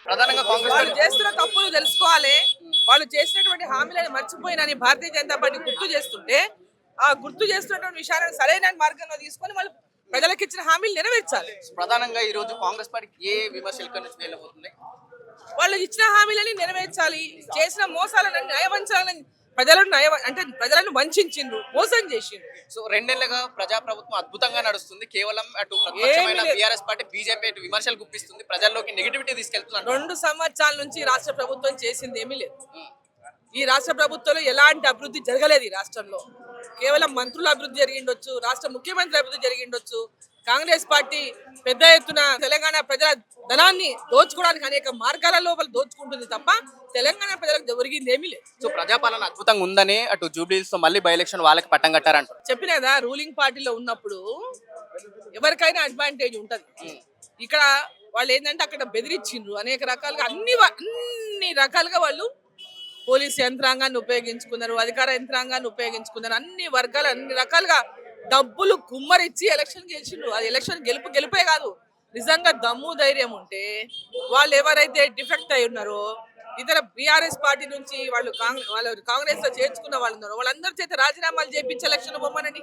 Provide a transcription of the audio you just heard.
ప్రధానంగా కాంగ్రెస్ వాళ్ళు చేస్తున్న తప్పులు తెలుసుకోవాలి. వాళ్ళు చేసినటువంటి హామీలను మర్చిపోయినని భారతీయ జనతా పార్టీ గుర్తు చేస్తుంటే, ఆ గుర్తు చేస్తున్నటువంటి విషయాలను సరైన మార్గంలో తీసుకొని వాళ్ళు ప్రజలకు ఇచ్చిన హామీలు నెరవేర్చాలి. ప్రధానంగా ఈ రోజు కాంగ్రెస్ పార్టీ ఏ విమర్శలు ఇక్కడ నుంచి వెళ్ళబోతుంది? వాళ్ళు ఇచ్చిన హామీలని నెరవేర్చాలి. చేసిన మోసాలను నయవంచాలని ప్రజలను వంచిండ్రు, మోసం చేసిండ్రు. సో 2 నెలలుగా ప్రజాప్రభుత్వం అద్భుతంగా నడుస్తుంది. కేవలం అటు ప్రతిపక్షమైన బీఆర్ఎస్ పార్టీ, బీజేపీ అటు విమర్శలు గుప్పిస్తుంది, ప్రజల్లోకి నెగిటివిటీ తీసుకెళ్తున్నారు. 2 సంవత్సరాల నుంచి రాష్ట్ర ప్రభుత్వం చేసింది ఏమీ లేదు. ఈ రాష్ట్ర ప్రభుత్వంలో ఎలాంటి అభివృద్ధి జరగలేదు. ఈ రాష్ట్రంలో కేవలం మంత్రుల అభివృద్ధి జరిగిండొచ్చు, రాష్ట్ర ముఖ్యమంత్రి అభివృద్ధి జరిగిండొచ్చు. కాంగ్రెస్ పార్టీ పెద్ద ఎత్తున తెలంగాణ ప్రజల ధనాన్ని దోచుకోవడానికి అనేక మార్గాల లోపల దోచుకుంటుంది తప్ప తెలంగాణ ప్రజలకు జరిగింది ఏమీ లేదు. సో ప్రజాపాలన అద్భుతంగా ఉందని అటు జూబ్లీస్ తో మళ్ళీ బై ఎలక్షన్ వాళ్ళకి పట్టం కట్టారంట. చెప్పిన కదా, రూలింగ్ పార్టీలో ఉన్నప్పుడు ఎవరికైనా అడ్వాంటేజ్ ఉంటది. ఇక్కడ వాళ్ళు ఏంటంటే అక్కడ బెదిరించిండ్రు అనేక రకాలుగా, అన్ని రకాలుగా వాళ్ళు పోలీస్ యంత్రాంగాన్ని ఉపయోగించుకున్నారు, అధికార యంత్రాంగాన్ని ఉపయోగించుకున్నారు. అన్ని వర్గాలు అన్ని రకాలుగా డబ్బులు కుమ్మరిచ్చి ఎలక్షన్ గెలిచిండ్రు. అది ఎలక్షన్ గెలిపే కాదు, నిజంగా దమ్ము ధైర్యం ఉంటే వాళ్ళు ఎవరైతే డిఫెక్ట్ అయి ఉన్నారో, ఇతర బీఆర్ఎస్ పార్టీ నుంచి వాళ్ళు కాంగ్రెస్ లో చేర్చుకున్న వాళ్ళు ఉన్నారో వాళ్ళందరి చేత రాజీనామాలు చేపించి ఎలక్షన్ లో బొమ్మనండి.